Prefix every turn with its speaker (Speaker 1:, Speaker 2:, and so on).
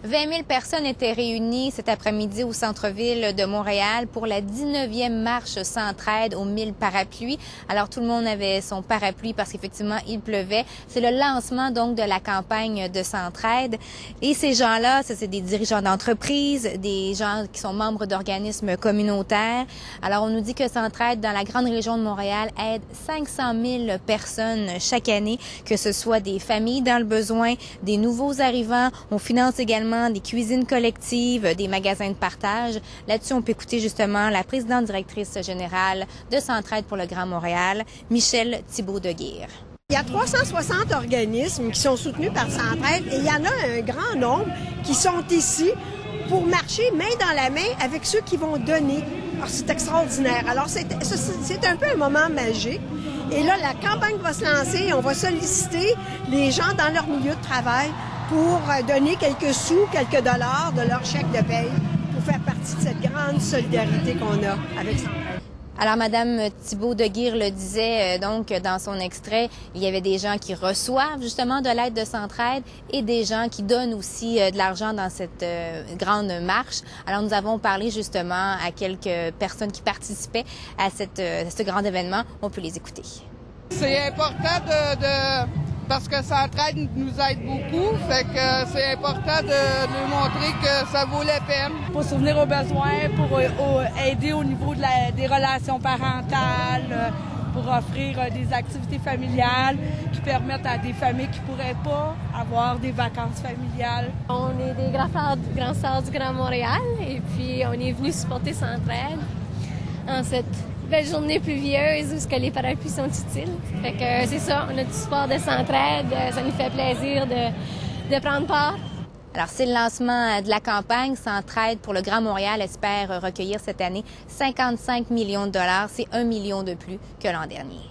Speaker 1: 20 000 personnes étaient réunies cet après-midi au centre-ville de Montréal pour la 19e marche Centraide aux 1000 parapluies. Alors, tout le monde avait son parapluie parce qu'effectivement, il pleuvait. C'est le lancement, donc, de la campagne de Centraide. Et ces gens-là, c'est des dirigeants d'entreprises, des gens qui sont membres d'organismes communautaires. Alors, on nous dit que Centraide, dans la grande région de Montréal, aide 500 000 personnes chaque année, que ce soit des familles dans le besoin, des nouveaux arrivants. On finance également des cuisines collectives, des magasins de partage. Là-dessus, on peut écouter justement la présidente directrice générale de Centraide pour le Grand Montréal, Michelle Thibault-Deguire.
Speaker 2: Il y a 360 organismes qui sont soutenus par Centraide et il y en a un grand nombre qui sont ici pour marcher main dans la main avec ceux qui vont donner. Alors, c'est extraordinaire. Alors, c'est un peu un moment magique. Et là, la campagne va se lancer et on va solliciter les gens dans leur milieu de travail pour donner quelques sous, quelques dollars de leur chèque de paye pour faire partie de cette grande solidarité qu'on a avec Centraide.
Speaker 1: Alors, Madame Thibault-Deguire le disait donc dans son extrait, il y avait des gens qui reçoivent justement de l'aide de Centraide et des gens qui donnent aussi de l'argent dans cette grande marche. Alors, nous avons parlé justement à quelques personnes qui participaient à ce grand événement. On peut les écouter.
Speaker 3: C'est important parce que Centraide nous aide beaucoup, fait que c'est important de nous montrer que ça vaut la peine.
Speaker 4: Pour souvenir aux besoins, pour aider au niveau des relations parentales, pour offrir des activités familiales qui permettent à des familles qui ne pourraient pas avoir des vacances familiales.
Speaker 5: On est des grands sœurs du Grand Montréal et puis on est venus supporter Centraide en cette belle journée pluvieuse où les parapluies sont utiles. Fait que c'est ça, on a du support de Centraide, ça nous fait plaisir de prendre part.
Speaker 1: Alors, c'est le lancement de la campagne. Centraide pour le Grand Montréal espère recueillir cette année 55 millions de dollars. C'est 1 million de plus que l'an dernier.